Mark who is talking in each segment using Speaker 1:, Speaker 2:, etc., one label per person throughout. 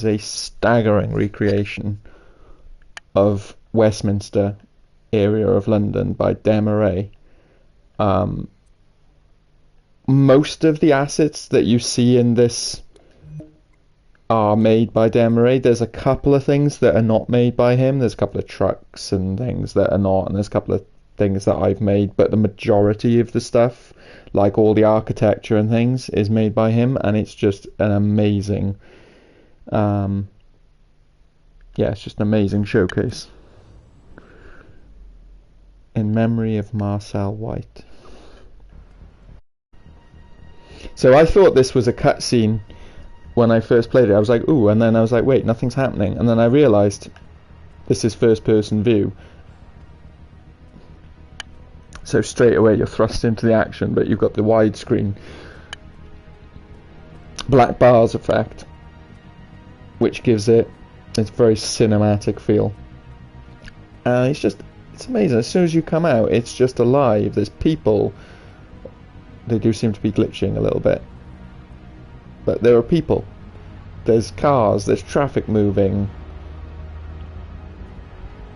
Speaker 1: a staggering recreation of Westminster area of London by Desmarais. Most of the assets that you see in this are made by Desmarais. There's a couple of things that are not made by him. There's a couple of trucks and things that are not, and there's a couple of things that I've made, but the majority of the stuff, like all the architecture and things, is made by him, and it's just an amazing it's just an amazing showcase. In memory of Marcel White. So I thought this was a cutscene when I first played it. I was like, ooh, and then I was like, wait, nothing's happening. And then I realised this is first person view. So straight away you're thrust into the action, but you've got the widescreen black bars effect, which gives it this very cinematic feel. It's amazing. As soon as you come out, it's just alive. There's people. They do seem to be glitching a little bit, but there are people. There's cars. There's traffic moving.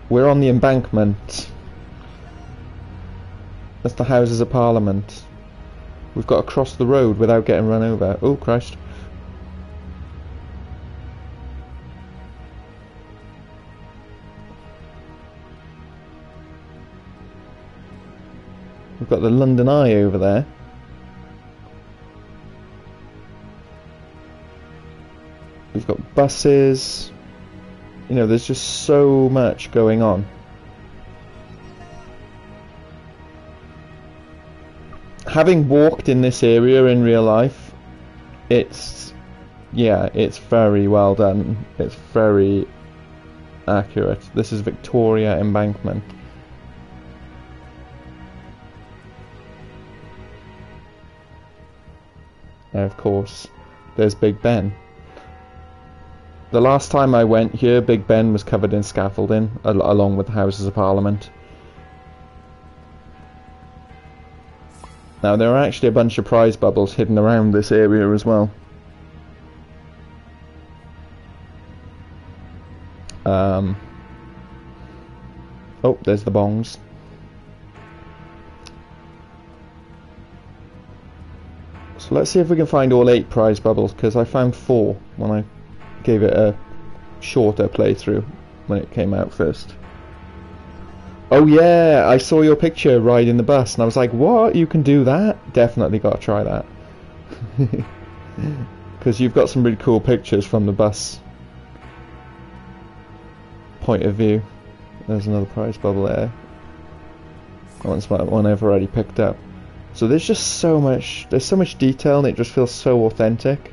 Speaker 1: We're on the embankment. That's the Houses of Parliament. We've got to cross the road without getting run over. Oh, Christ. We've got the London Eye over there. We've got buses. You know, there's just so much going on. Having walked in this area in real life, it's very well done. It's very accurate. This is Victoria Embankment. And of course, there's Big Ben. The last time I went here, Big Ben was covered in scaffolding, along with the Houses of Parliament. Now, there are actually a bunch of prize bubbles hidden around this area as well. Oh, there's the bongs. So let's see if we can find all 8 prize bubbles, because I found 4 when I gave it a shorter playthrough when it came out first. Oh yeah, I saw your picture riding the bus and I was like, what? You can do that? Definitely got to try that. Because you've got some really cool pictures from the bus point of view. There's another prize bubble there. That's one I've already picked up. So there's just so much detail, and it just feels so authentic.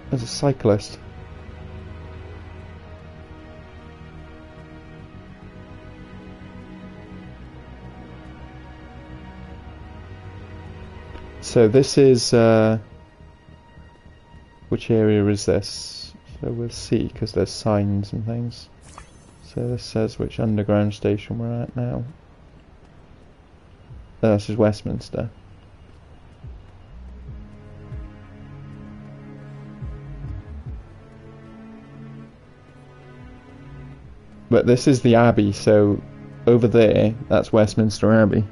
Speaker 1: There's a cyclist. So this is, which area is this? So we'll see, because there's signs and things. So this says which underground station we're at now. Oh, this is Westminster. But this is the Abbey, so over there, that's Westminster Abbey.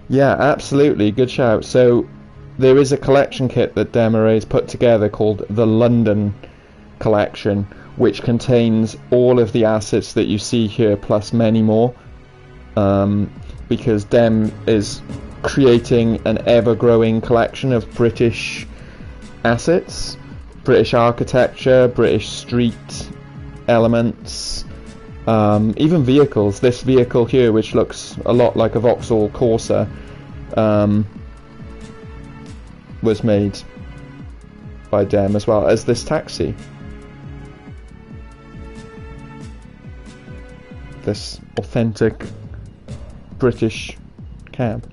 Speaker 1: Yeah, absolutely, good shout. So there is a collection kit that Desmarais put together called the London Collection, which contains all of the assets that you see here plus many more, because Dem is creating an ever-growing collection of British assets, British architecture, British street elements, even vehicles. This vehicle here, which looks a lot like a Vauxhall Corsa, was made by Dem, as well as this taxi. This authentic British cab.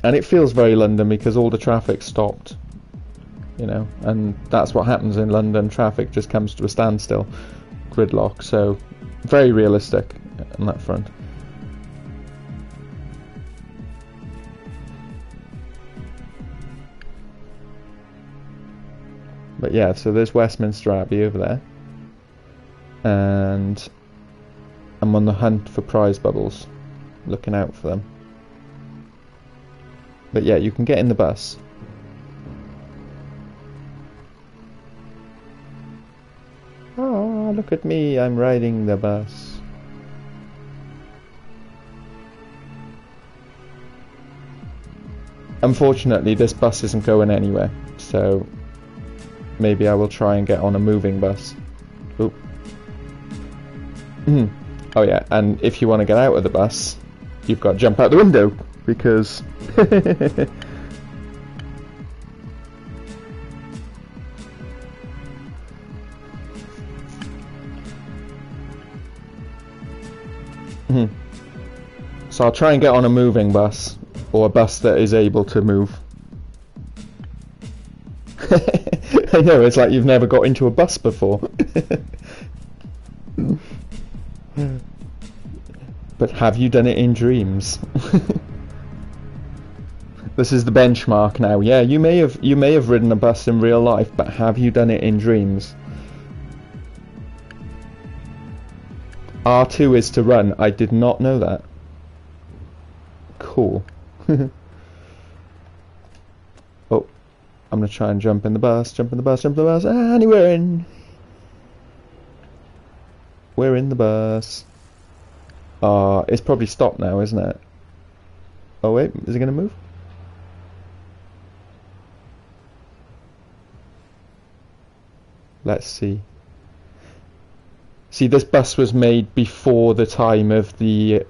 Speaker 1: And it feels very London because all the traffic stopped, you know, and that's what happens in London. Traffic just comes to a standstill, gridlock. So very realistic on that front. But yeah, so there's Westminster Abbey over there, and I'm on the hunt for prize bubbles, looking out for them. But yeah, you can get in the bus. Oh, look at me, I'm riding the bus. Unfortunately, this bus isn't going anywhere, so maybe I will try and get on a moving bus. Oop. Oh yeah, and if you want to get out of the bus, you've got to jump out the window, because So I'll try and get on a moving bus, or a bus that is able to move. I know, it's like you've never got into a bus before. But have you done it in dreams? This is the benchmark now. Yeah, you may have ridden a bus in real life, but have you done it in dreams? R2 is to run. I did not know that. Cool. Oh, I'm gonna try and jump in the bus, jump in the bus, jump in the bus, and we're in. We're in the bus. It's probably stopped now, isn't it? Oh wait, is it gonna move? Let's see. See, this bus was made before the time of the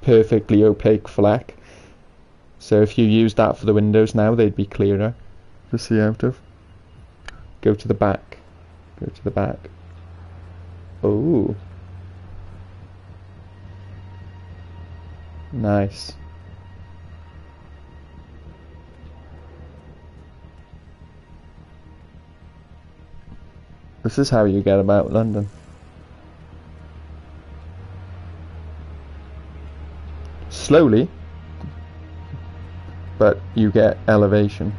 Speaker 1: perfectly opaque fleck. So if you use that for the windows now, they'd be clearer to see out of. Go to the back. Go to the back. Oh. Nice. This is how you get about London. Slowly, but you get elevation.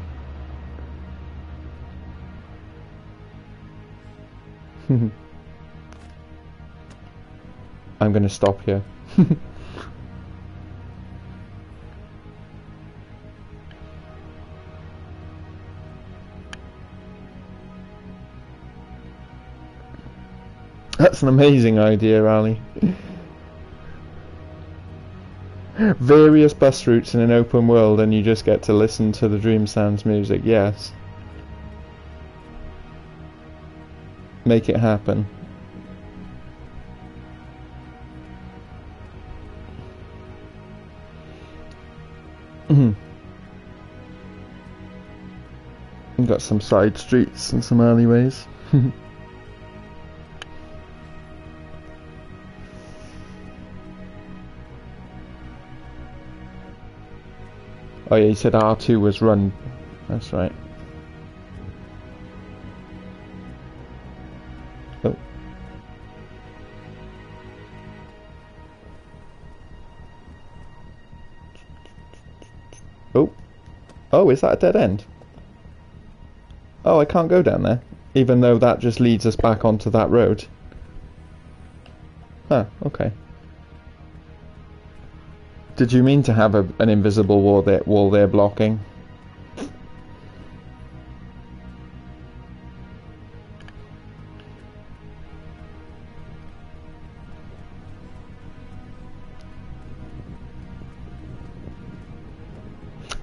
Speaker 1: I'm gonna stop here. That's an amazing idea, Ali. Various bus routes in an open world, and you just get to listen to the Dream Sounds music. Yes. Make it happen. We've got some side streets and some alleyways. Oh yeah, he said R2 was run. That's right. Oh. Oh. Oh, is that a dead end? Oh, I can't go down there. Even though that just leads us back onto that road. Huh, okay. Did you mean to have an invisible wall there blocking?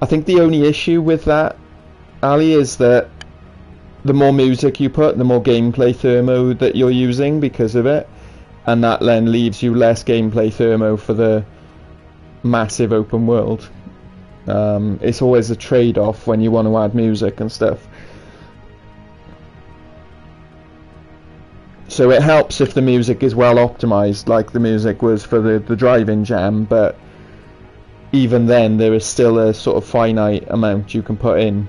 Speaker 1: I think the only issue with that, Ali, is that the more music you put, the more gameplay thermo that you're using because of it, and that then leaves you less gameplay thermo for the massive open world. It's always a trade-off when you want to add music and stuff. So it helps if the music is well optimized, like the music was for the driving jam, but even then there is still a sort of finite amount you can put in.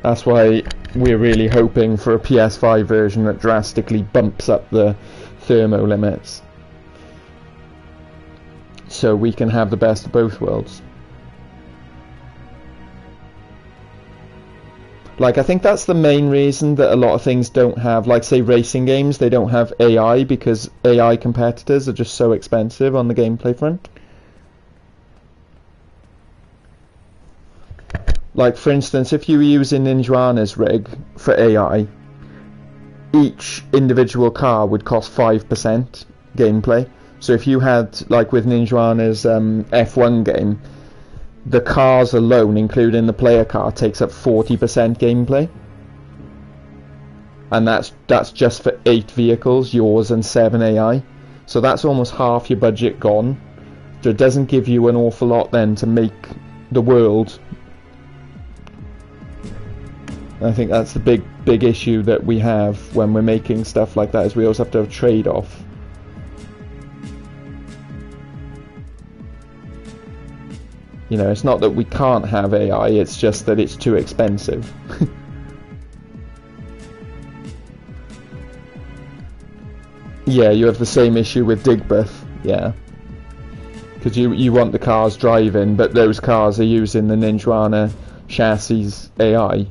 Speaker 1: That's why we're really hoping for a PS5 version that drastically bumps up the thermo limits, so we can have the best of both worlds. Like, I think that's the main reason that a lot of things don't have, like, say, racing games, they don't have AI, because AI competitors are just so expensive on the gameplay front. Like, for instance, if you were using Ninjana's rig for AI, each individual car would cost 5% gameplay. So if you had, like with Ninjana's F1 game, the cars alone, including the player car, takes up 40% gameplay. And that's just for 8 vehicles, yours and 7 AI. So that's almost half your budget gone. So it doesn't give you an awful lot then to make the world. I think that's the big issue that we have when we're making stuff like that, is we always have to have a trade-off. You know, it's not that we can't have AI, it's just that it's too expensive. Yeah, you have the same issue with Digbeth, yeah. Because you want the cars driving, but those cars are using the Ninjana chassis AI.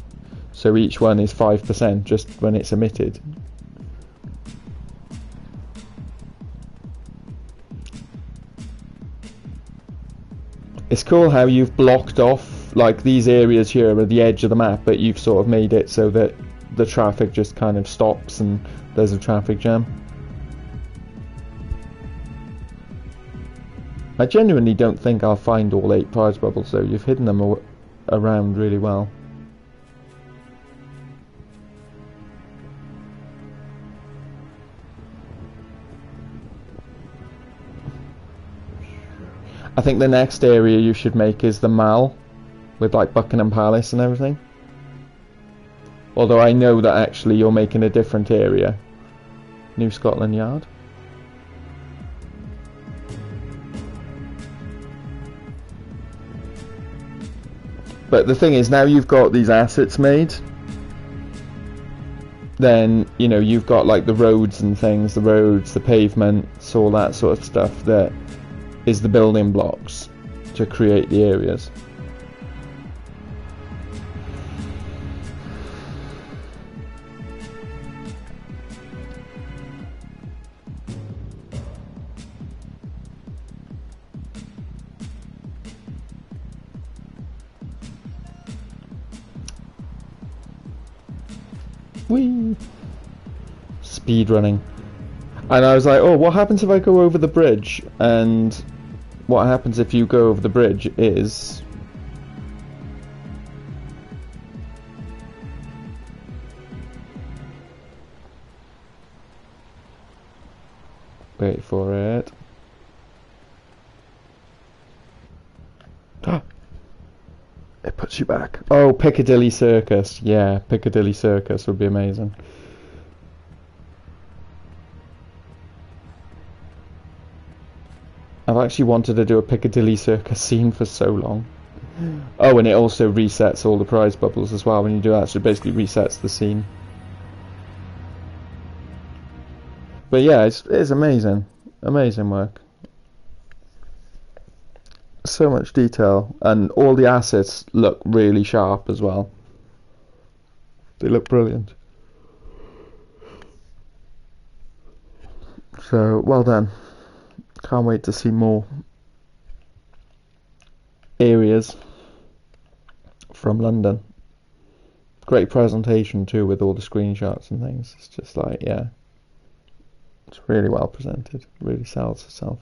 Speaker 1: So each one is 5% just when it's emitted. It's cool how you've blocked off, like, these areas here are the edge of the map, but you've sort of made it so that the traffic just kind of stops and there's a traffic jam. I genuinely don't think I'll find all 8 prize bubbles though. You've hidden them around really well. I think the next area you should make is the Mall, with like Buckingham Palace and everything. Although I know that actually you're making a different area. New Scotland Yard. But the thing is, now you've got these assets made, then, you know, you've got like the roads and things, the roads, the pavements, all that sort of stuff that is the building blocks to create the areas. Whee! Speed running. And I was like, oh, what happens if I go over the bridge? And what happens if you go over the bridge is... Wait for it. It puts you back. Oh, Piccadilly Circus. Yeah, Piccadilly Circus would be amazing. I've actually wanted to do a Piccadilly Circus scene for so long. Oh, and it also resets all the prize bubbles as well when you do that, so it basically resets the scene. But yeah, it's amazing. Amazing work. So much detail, and all the assets look really sharp as well. They look brilliant. So, well done. Can't wait to see more areas from London. Great presentation too, with all the screenshots and things. It's just like, yeah, it's really well presented. Really sells itself.